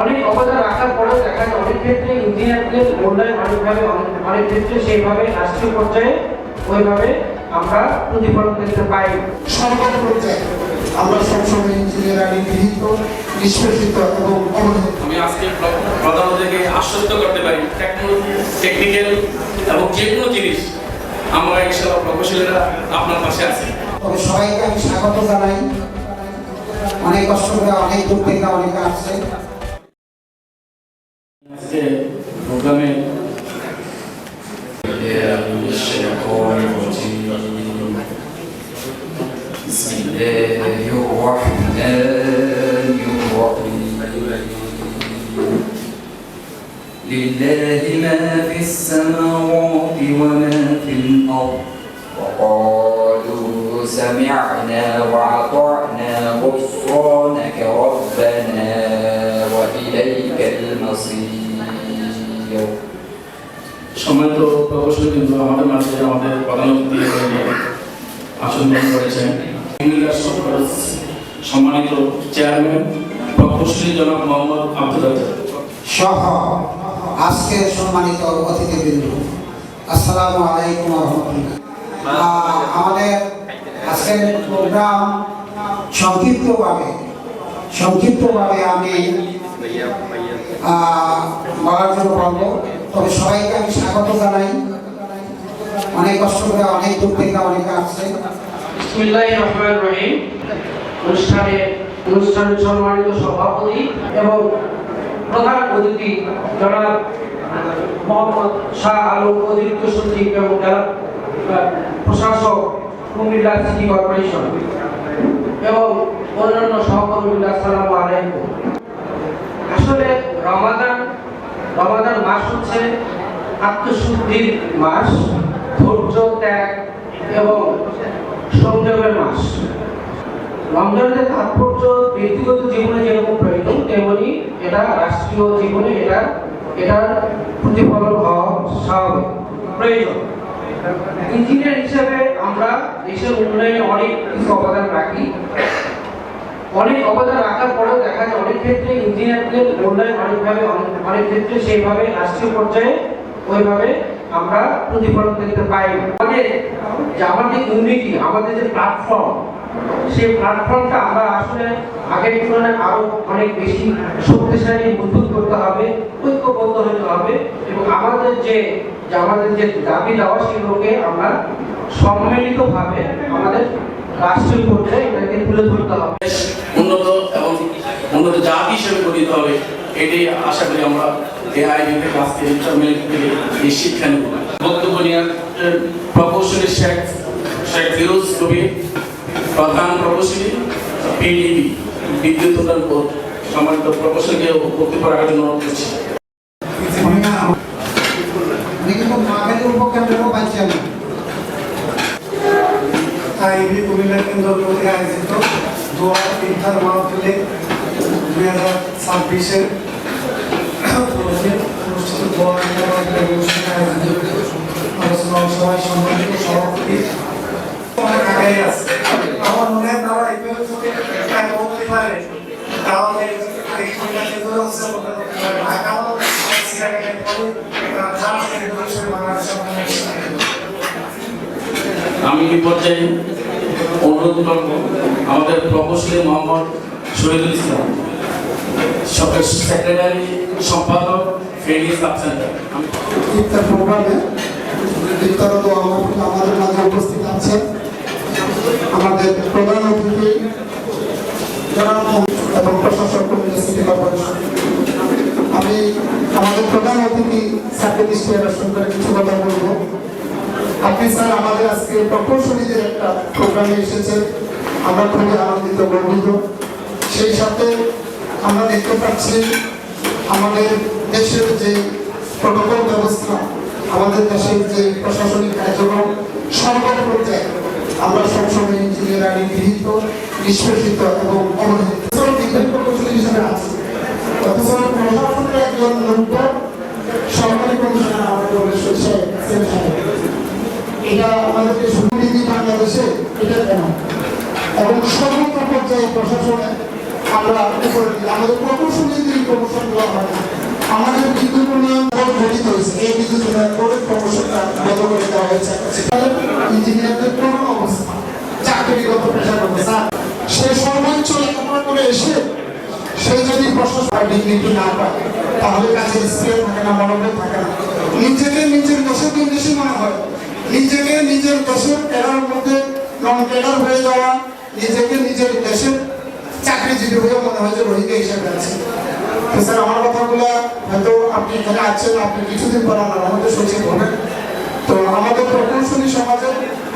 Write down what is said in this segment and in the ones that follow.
অনেক অবদান রাখার পরেও দেখা যায় অনেক ক্ষেত্রে ইঞ্জিনিয়ারদের মূল্যায়ন অনেকভাবে অনেক ক্ষেত্রে সেইভাবে রাষ্ট্রীয় পর্যায়ে ওইভাবে আমরা প্রতিফলন দেখতে পাই। সরকার পর্যায়ে আমরা সবসময় ইঞ্জিনিয়ার গৃহীত, নিষ্পেষিত এবং অবহেলিত। আমি আজকে প্রধানমন্ত্রীকে আশ্বস্ত করতে পারি টেকনিক্যাল এবং যে কোনো জিনিস আমরা ইনশাআল্লাহ প্রকৌশলীরা আপনার পাশে আছি। তবে সবাইকে আমি স্বাগত জানাই। অনেক কষ্ট করে অনেক দূর থেকে অনেকে আসছে। আজকে প্রোগ্রামে لله ما في السماوات وما في الأرض وقالوا سمعنا وأطعنا غفرانك ربنا وإليك المصير। সম্মানিত প্রকৌশলী কিন্তু আমাদের মাঝে আমাদের প্রধান অতিথি আসন গ্রহণ করেছেন সম্মানিত চেয়ারম্যান প্রকৌশলী জনাব মোহাম্মদ আব্দুল রাজ্জাক সহ আজকের সম্মানিত অতিথিবৃন্দ, আসসালামু আলাইকুম ওয়া রাহমাতুল্লাহ। আমাদের আজকের প্রোগ্রাম সংক্ষিপ্তভাবে আমি বলার জন্য বলবো। তবে সবাইকে আমি স্বাগত জানাই। অনেক কষ্ট করে অনেক দূর থেকে অনেকে আসছে। বিসমিল্লাহির রহমানির রহিম। অনুষ্ঠানের সম্মানিত সভাপতি এবং প্রধান অতিথি জনাব মোহাম্মদ শাহ আলম, অতিরিক্ত সচিব এবং জেলা প্রশাসক কুমিল্লা সিটি কর্পোরেশন এবং অন্যান্য সহকর্মীরা, আসসালামু আলাইকুম। আসলে রমাদান মাস হচ্ছে আত্মশুদ্ধির মাস, ধৈর্য, ত্যাগ এবং সংযমের মাস। রমজানের তাৎপর্য ব্যক্তিগত জীবনে যেরকম প্রয়োজন, তেমনি এটা রাষ্ট্রীয় জীবনে এটার প্রতিফলন হওয়া স্বাভাবিক প্রয়োজন। ইঞ্জিনিয়ার হিসেবে আমরা দেশের উন্নয়নে অনেক কিছু অবদান রাখি। অনেক অবদান রাখার পরেও দেখা যায় অনেক ক্ষেত্রে ইঞ্জিনিয়ারদের মূল্যায়ন অনেক ক্ষেত্রে সেইভাবে রাষ্ট্রীয় পর্যায়ে ওইভাবে আমরা প্রতিফলন দেখতে পাই। আমাদের ইউনিটি, আমাদের যে প্ল্যাটফর্ম, সেই প্ল্যাটফর্মটা আমরা আসলে আগের তুলনায় আরো অনেক বেশি শক্তিশালী, মজবুত করতে হবে, ঐক্যবদ্ধ হতে হবে এবং আমাদের যে দাবি দেওয়া সেগুলোকে আমরা সম্মিলিতভাবে আমাদের রাষ্ট্রীয় পর্যায়ে এটাকে তুলে ধরতে হবে। উন্নত জাতি হিসেবে গঠিত হবে, এটাই আশা করি আমরা এআইবি থেকে আজকে এই শিক্ষা নেব। বক্তব্য নিয়ে প্রকৌশলী শেখ ফিরোজ কবির, প্রধান প্রকৌশলী পিডিবি বিদ্যুৎ উন্নয়ন বোর্ড, সম্মানিত প্রকৌশলীকে বক্তব্য রাখার জন্য অনুরোধ করছি। আইবি কুমিল্লা কেন্দ্র কর্তৃক আয়োজিত দোয়া ইফতার মাহফিলে 2026-এর অনুষ্ঠিত দোয়া ইফতার মাহফিলের অনুষ্ঠানে আয়োজিত আলোচনা সভায় সম্মানিত সভাপতি অনেক আগে আছে। আমার মনে হয় তারা এইভাবে যদি বলতে পারে তাহলে এই কুমিল্লা কেন্দ্র আমি এই পর্যায়ে অনুরোধ করব আমাদের প্রকৌশলী মোহাম্মদ শহীদুল ইসলাম, সেক্রেটারি সম্পাদক ফেনী সাব সেন্টার। ইফতার প্রোগ্রামে ইফতারত আমাদের মাঝে উপস্থিত আছেন আমাদের প্রধান অতিথি এবং প্রশাসক কুমিল্লা সিটি কর্পোরেশন। আমি আমাদের প্রধান অতিথি স্যারকে দৃষ্টি আকর্ষণ করে কিছু কথা বলবো। আপনি স্যার আমাদের আজকে প্রকৌশলীদের একটা প্রোগ্রামে এসেছেন, আমরা খুবই আনন্দিত, গর্বিত। সেই সাথে আমরা দেখতে পাচ্ছি আমাদের দেশের যে প্রটোকল ব্যবস্থা, আমাদের দেশের যে প্রশাসনিক কার্যক্রম, সরকার পর্যায়ে আমরা সবসময় ইঞ্জিনিয়ার গৃহীত, নিষ্পেষিত এবং অবহেলিত প্রকৌশলী হিসেবে আছি। অথচ প্রশাসনের একজন লোক সরকারি কমিশনার আমাদের এটা আমাদেরকে সুবিধি বাংলাদেশে এটা কেন এবং সর্বোচ্চ পর্যায়ে প্রশাসনে আমরা উপরে দিই। আমাদের প্রকৌশলীদের প্রমোশন দেওয়া হয় না। আমাদের বিদ্যুৎ উন্নয়ন বোর্ড গঠিত হয়েছে, এই বিদ্যুৎ উন্নয়ন বোর্ডের প্রমোশনটা বন্ধ করে দেওয়া হয়েছে। ইঞ্জিনিয়ারদের করুন অবস্থা, চাকরিগত পেশাগত স্যার, সে সর্বোচ্চ লেখাপড়া করে এসে সে যদি প্রশাসন ডিগ্রি না পায় তাহলে কাজের স্কেল থাকে না, মনোবল থাকে না। নিজেকে নিজের দেশের বেশি মনে হয়, নিজেকে নিজের দেশের ক্যাডার মধ্যে নন ক্যাডার হয়ে যাওয়া, নিজেকে নিজের দেশের চাকরিজীবী হয়ে মনে হয় যে রোহিঙ্গা হিসেবে আছে। তো স্যার আমার কথাগুলো হয়তো আপনি এখানে আছেন, আপনি কিছুদিন পর আমার আমাদের সচিব হবেন। তো আমাদের প্রকৌশলী সমাজে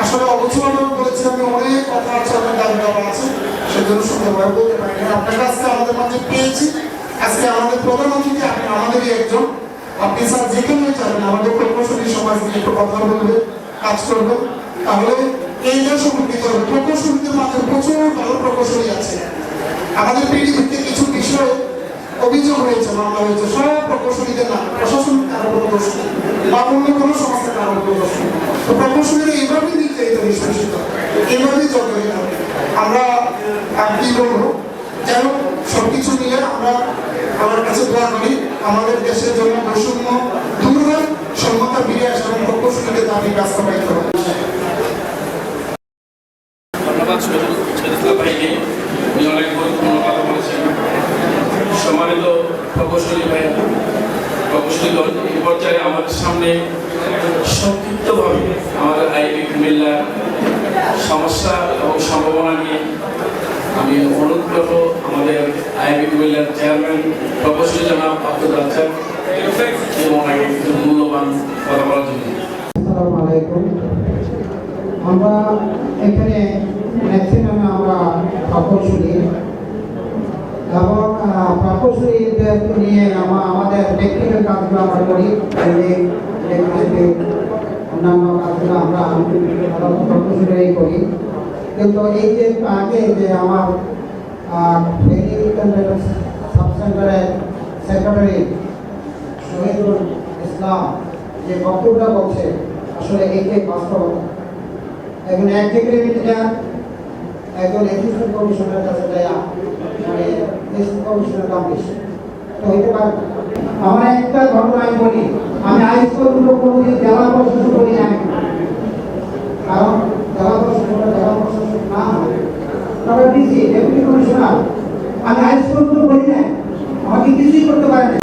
আসলে অবচুয়ানো বলেছি আমি, অনেক কথা আছে, অনেক দাবি দাবা আছে, সেজন্য সুন্দরভাবে বলতে পারি না। আপনাকে আজকে আমাদের মাঝে পেয়েছি, আজকে আমাদের প্রধান অতিথি আপনি আমাদেরই একজন। আপনি স্যার যেখানে যাবেন আমাদের প্রকৌশলী সমাজ নিয়ে একটু কথা বলবে, কাজ করবেন, তাহলে এই দেশ উপকৃত হবে। প্রকৌশলীদের মাঝে প্রচুর ভালো প্রকৌশলী আছে। আমাদের পৃথিবীতে কিছু বিষয়ে অভিযোগ হয়েছে, মামলা হয়েছে, সব প্রকৌশলীদের না, প্রশাসন কারো কোনো দোষ নেই বা অন্য কোনো সংস্থা কারো কোনো দোষ নেই। তো প্রকৌশলীরা এইভাবেই নির্যাতিত নিষ্পেষিত, এইভাবেই জর্জরিত। আমরা কি বলবো, যাই হোক সবকিছু মিলে আমরা আমার কাছে দোয়া করি আমাদের দেশের জন্য বৈষম্য দূর হয়, সমতা ফিরে আসে এবং প্রকৌশলীদের দাবি বাস্তবায়িত হয়। ধন্যবাদ শহীদুল্লাহ ভাইকে, উনি অনেক গুরুত্বপূর্ণ কথা বলেছেন। সম্মানিত প্রকৌশলী ভাই, প্রকৌশলীগণ, এই পর্যায়ে আমাদের সামনে সংক্ষিপ্তভাবে আমাদের আইবি কুমিল্লার সমস্যা এবং সম্ভাবনা নিয়ে আমি অনুরোধ করব আমাদের আইবি কুমিল্লার চেয়ারম্যান প্রকৌশলী জনাব আব্দুল রাজ্জাক এবং ওনাকে কিছু মূল্যবান কথা বলার জন্য। আসসালামু আলাইকুম। আমরা এখানে ম্যাক্সিমাম আমরা প্রকৌশলী এবং প্রকৌশলীদের নিয়ে আমাদের ব্যক্তিগত কাজগুলো আমরা করি, অন্যান্য কাজগুলো আমরা প্রকৌশলী করি। কিন্তু এই যে আগে যে আমার সাব সেন্টারের সেক্রেটারি শহীদুল ইসলাম যে বক্তব্যটা বলছে, আসলে এইটাই বাস্তবতা। একজন এক্সিকিউটিভ ইঞ্জিনিয়ার একজন অ্যাসিস্ট্যান্ট কমিশনারের কাছে যায়, মানে অ্যাসিস্ট্যান্ট কমিশনার দাম বেশি তো হইতে পারে। আমার একটা ঘটনা আমি বলি, আমি হাই স্কুলগুলো কোনোদিন জেলা প্রশাসন করি নাই, কারণ জেলা প্রশাসন না তবে ডিসি ডেপুটি কমিশনার, আমি হাই স্কুলগুলো করি নাই, আমাকে কিছুই করতে পারে না।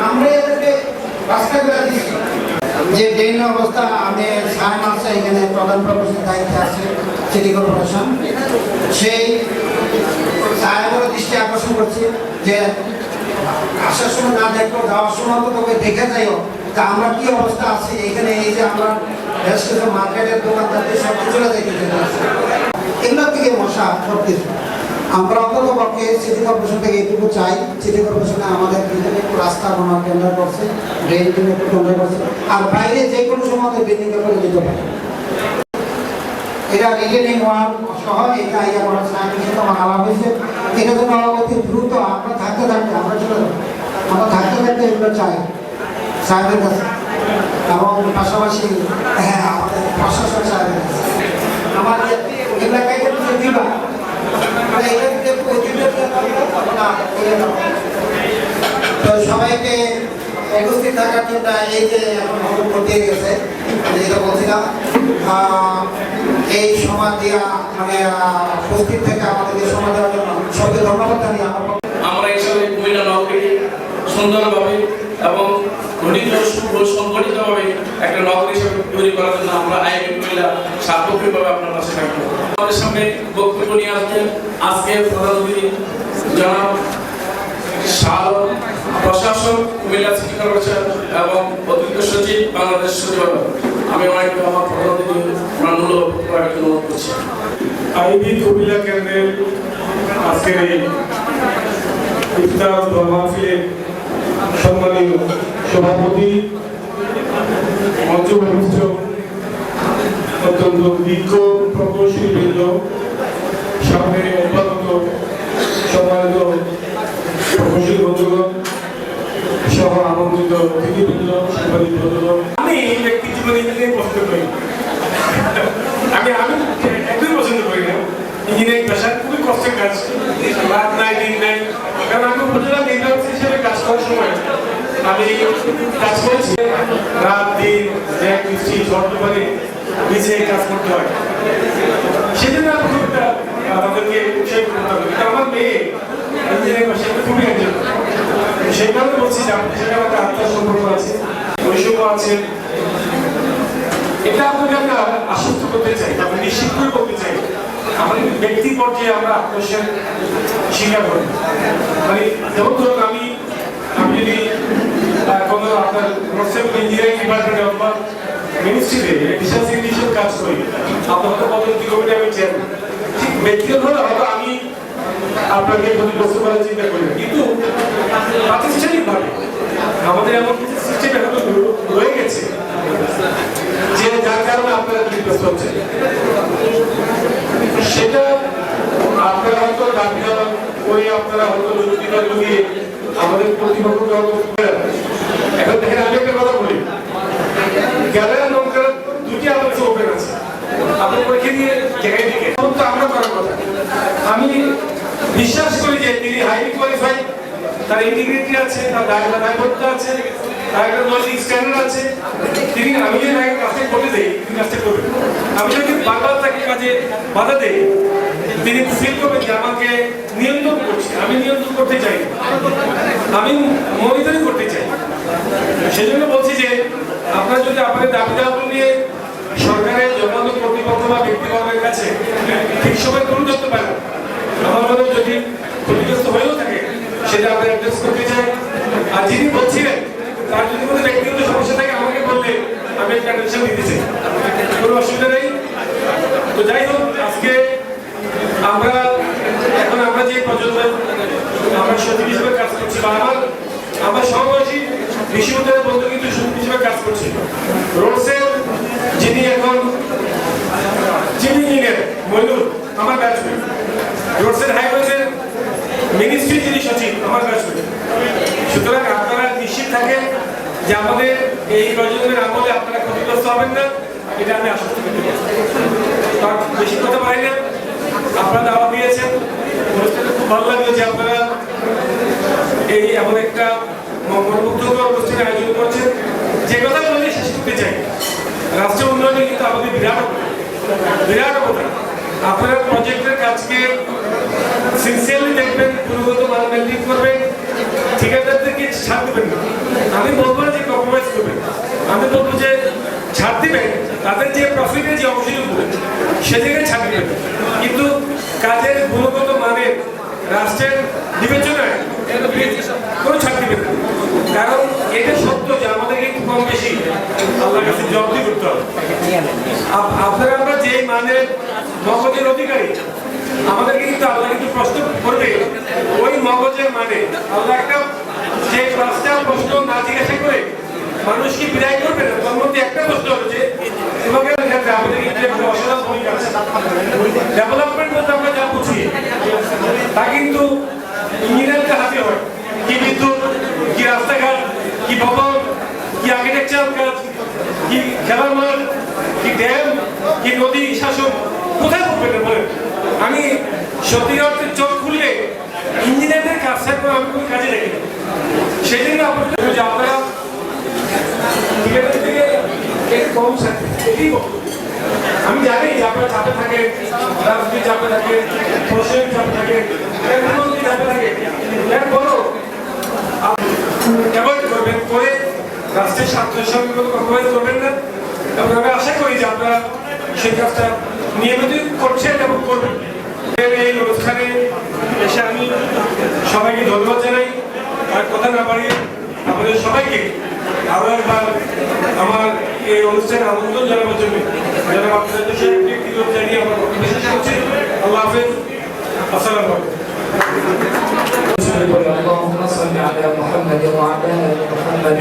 আমরা এদেরকে রাস্তা করে দিচ্ছি যে ড্রেন অবস্থা। আমি 6 মাসে এখানে প্রধান প্রকৌশলীর দায়িত্বে আছে সিটি কর্পোরেশন, সেই সাহেবের দৃষ্টি আকর্ষণ করছি যে আসার সময় না দেখো, যাওয়ার সময় তো তোকে দেখে যাইও তা আমরা কি অবস্থা আছি এখানে। এই যে আমরা বেশ কিছু মার্কেটের দোকানদারদের সব চলে যাইতে এগুলোর থেকে মশা সব কিছু। আমরা অন্তত পক্ষে সিটি কর্পোরেশন থেকে এইটুকু চাই, সিটি কর্পোরেশনে আমাদের ভিতরে একটু রাস্তা বানানোর টেন্ডার করছে, ড্রেন জন্য একটু টেন্ডার করছে, আর বাইরে যে কোনো সময় বিল্ডিং করে দিতে পারে। এটা রিটেনিং ওয়াল সহ এটা ইয়া করা সাইনের সাথে আমার আলাপ হয়েছে। এটা যেন অতি দ্রুত আমরা থাকতে থাকতে আমরা চলে যাবো, আমরা থাকতে থাকতে এগুলো চাই সাহেবের কাছে এবং পাশাপাশি হ্যাঁ আমাদের প্রশাসন সাহেবের কাছে। আমার এলাকায় দিবা তো সবাইকে উপস্থিত থাকার জন্য এই যে এখন বক্তব্য দিয়ে গেছে যেটা বলছিলাম, এই সমাজ দিয়া মানে উপস্থিত থেকে আমাদেরকে সময় দেওয়ার জন্য সবাইকে ধন্যবাদ জানিয়ে আমরা হিসাবে কুমিল্লা নগরী সুন্দরভাবে এবং সংগঠিতভাবে একটা নগরী হিসেবে তৈরি করার জন্য আমরা আইবি কুমিল্লা সার্বক্ষণিকভাবে আপনার পাশে থাকবো। আমাদের সামনে বক্তব্য নিয়ে আসছেন আজকে প্রধান অতিথি জনাব শাহ প্রশাসক কুমিল্লা সিটি কর্পোরেশন এবং অতিরিক্ত সচিব বাংলাদেশ সচিবালয়। আমি অনেক আমার প্রধান অতিথি ওনার মূল্য বক্তব্য অনুরোধ করছি। আইবি কুমিল্লা কেন্দ্রের আজকের এই ইফতার মাহফিলের সম্মানীয় সভাপতি, মঞ্চভূষ্ট অত্যন্ত বিজ্ঞ প্রকৌশলীবৃন্দ, সামনে অভ্যাগত সম্মানিত প্রকৌশলী বন্ধুগণ সহ আমন্ত্রিত অতিথিবৃন্দ, সাংবাদিক বন্ধুগণ, আমি ব্যক্তি জীবনে ইঞ্জিনিয়ারিং পছন্দ করি। আমি একদমই পছন্দ করি না ইঞ্জিনিয়ারিং পেশা, খুবই কষ্টের কাজ, রাত নাই দিন নাই, কারণ আমি উপজেলা নির্বাহী হিসেবে কাজ করার সময় আমি কাজ করেছি রাত দিন এক বৃষ্টি ঝড় তুফানে নিচে কাজ করতে হয়। সেজন্য আমি খুব একটা আমাদেরকে উৎসাহ করতে হবে। কিন্তু আমার মেয়ে ইঞ্জিনিয়ারিং পাশে খুবই একজন, সেই কারণে বলছি যে আপনার সাথে আমাদের আত্মার সম্পর্ক আছে, বৈষম্য আছে। এটা আপনাকে আমরা আশ্বস্ত করতে চাই, আমরা নিশ্চিত করে বলতে চাই আমাদের ব্যক্তি পর্যায়ে আমরা আক্রোশের স্বীকার করি। মানে যেমন ধরুন আমি যদি কোনো আপনার ইঞ্জিনিয়ারিং ডিপার্টমেন্টে অথবা মিনিস্ট্রিতে রিসার্চ ইনস্টিটিউশন কাজ করি, আপনার হয়তো পদ্ধতি কমিটি আমি চেয়ারম্যান, ঠিক ব্যক্তিগতভাবে হয়তো আমি আপনাকে ক্ষতিগ্রস্ত করার চিন্তা করি, কিন্তু প্রাতিষ্ঠানিকভাবে আমাদের এমন কিছু সিস্টেম এখন রয়ে গেছে যে যার কারণে আপনারা ক্ষতিগ্রস্ত হচ্ছে। সেটা আপনারা হয়তো দাবি করে আপনারা হয়তো যুক্তিতর্ক দিয়ে আমাদের প্রতিপক্ষকে এখন দেখেন আমি একটা কথা বলি, গ্যালারি নৌকার দুটি আলোচ্য ওপেন আছে, আপনি পরীক্ষা দিয়ে জায়গায় দিকে তো আমরা করার কথা। আমি বিশ্বাস করি যে তিনি হাইলি কোয়ালিফাইড, তার ইন্টিগ্রিটি আছে, তার দায়বদ্ধতা আছে, তার একটা নৈতিক স্ট্যান্ডার্ড আছে। তিনি আমি যদি তাকে কাজটা করতে দেই তিনি কাজটা করবেন। আমি যদি বারবার তাকে কাজে বাধা দেই তিনি ফিল করবেন যে আমাকে নিয়ন্ত্রণ করছে, আমি নিয়ন্ত্রণ করতে চাই, আমি মনিটরিং করতে চাই। সেজন্য বলছি যে আপনারা যদি আপনাদের দাবি দাওয়া নিয়ে সরকারের জনগণ কর্তৃপক্ষ বা ব্যক্তিবর্গের কাছে ঠিক সময় তুলে ধরতে পারেন, আমার মনে যদি ক্ষতিগ্রস্ত হয়েও থাকে সেটা আমরা অ্যাড্রেস করতে চাই। আর যিনি বলছিলেন তার যদি কোনো ব্যক্তিগত সমস্যা থাকে আমাকে বললে আমি একটা অ্যাটেনশন দিতে চাই, কোনো অসুবিধা নেই। তো যাই হোক, আজকে আমরা যে প্রজন্ম আমরা সচিব হিসেবে কাজ করছি বা আমার সহবাসী বিশ্ববিদ্যালয়ের বন্ধু কিন্তু সচিব হিসেবে কাজ করছি। রোডসের যিনি এখন চিফ ইঞ্জিনিয়ার মইনুল আমার ব্যাচমেট, রোডসের হাইওয়েজের মিনিস্ট্রি যিনি সচিব আমার ব্যাচমেট। সুতরাং আপনারা নিশ্চিত থাকেন যে আমাদের এই প্রজন্মের আমলে আপনারা ক্ষতিগ্রস্ত হবেন না, এটা আমি আশ্বস্ত করতে পারি। তার বেশি কথা পাই না, আপনারা দাওয়া দিয়েছেন, অনুষ্ঠানে খুব ভালো লাগলো যে আপনারা এই এমন একটা মনোমুগ্ধকর অনুষ্ঠানের আয়োজন করছেন। যে কথা বলে শেষ করতে চাই, রাষ্ট্র উন্নয়নে কিন্তু আমাদের বিরাট অবদান। আপনারা প্রজেক্টের কাজকে সিনসিয়ারলি দেখবেন, গুণগত মান মেনটেন করবেন, ঠিকাদারদেরকে ছাড় দেবেন না। আমি বলবো না যে কম্প্রোমাইজ করবেন, আমি বলবো যে ছাড় দিবেন, তাদের যে প্রফিটের যে অংশটুকু সে জায়গায় ছাড় দিবেন, কিন্তু কাজের গুণগত মানের রাষ্ট্রের বিবেচনায় কোনো ছাড় দিবেন না। কারণ এটা সত্য যে আমাদের একটু কম বেশি আল্লাহর কাছে জবাবদি করতে হবে। আপনারা আমরা যে মানের মগজের অধিকারী, আমাদেরকে কিন্তু আল্লাহ কিন্তু প্রশ্ন করবে ওই মগজের মানে। আল্লাহ একটা যে পাঁচটা প্রশ্ন না জিজ্ঞাসা করে মানুষ কি বিদায় করবে না, তার মধ্যে একটা প্রশ্ন হচ্ছে তোমাকে আমাদের একটা অসাধারণ ভূমিকা আছে। ডেভেলপমেন্ট বলতে আমরা যা বুঝি তা কিন্তু ইঞ্জিনিয়ারদের হাতে হয়। কি বিদ্যুৎ, কি রাস্তাঘাট, কি ভবন, কি আর্কিটেকচার কাজ, কি খেলার মাঠ, কি ড্যাম, কি নদী শাসন, কোথায় পড়বে বলেন? আমি সত্যি অর্থে চোখ খুললে ইঞ্জিনিয়ারদের কাজ থাকবে আমি কোনো কাজে দেখি না। সেই জন্য আপনারা কম এটাই বলবো। আমি জানি যে আপনারা চাপে থাকে, রাজনীতি চাপে থাকে, প্রশাসনিক চাপে থাকে, চাপে থাকে, বলো অ্যাভয়েড করবেন, করে রাষ্ট্রের স্বার্থের সঙ্গে কোনো কম্প্রোমাইজ করবেন না। এবং আমি আশা করি যে আপনারা সেই কাজটা নিয়মিত করছেন এবং করবেন। এই অনুষ্ঠানে এসে আমি সবাইকে ধন্যবাদ জানাই। আর কথা না বাড়িয়ে আপনাদের সবাইকে আরো একবার আমার এই অনুষ্ঠানে আমন্ত্রণ জানাবার জন্য আপনাদের দেশে একটি জানিয়ে আমার বক্তব্য শেষ করছি। আল্লাহ হাফেজ, আসসালামু আলাইকুম। اللهم صل على محمد وعلى ال محمد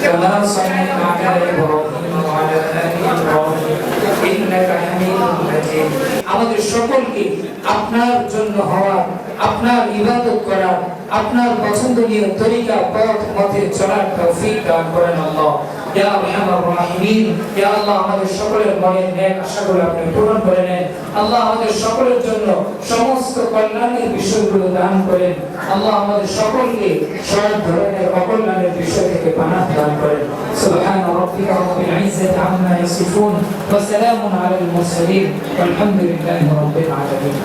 كما صليت على ابراهيم وعلى ال ابراهيم انك حميد مجيد। আমাদের সকলকে আপনার জন্য হওয়া, আপনার ইবাদত করার, আপনার পছন্দনীয় তরিকা পথ মতে চলার তৌফিক দান করেন আল্লাহ। ইয়া আরহামার রাহিমিন। ইয়া আল্লাহ আমাদের সকলের মনের নেক আশাগুলো আপনি পূরণ করে নেন। আল্লাহ আমাদের সকলের জন্য সমস্ত কল্যাণের বিষয়গুলো দান করেন। আল্লাহ আমাদের সকলকে সব ধরনের অকল্যাণের বিষয় থেকে পানাহ দান করেন। সুবহান রাব্বিকা রাব্বিল ইজ্জাতি আম্মা ইয়াসিফুন ওয়া সালামুন আলাল মুরসালিন ওয়ালহামদুলিল্লাহি রাব্বিল আলামিন।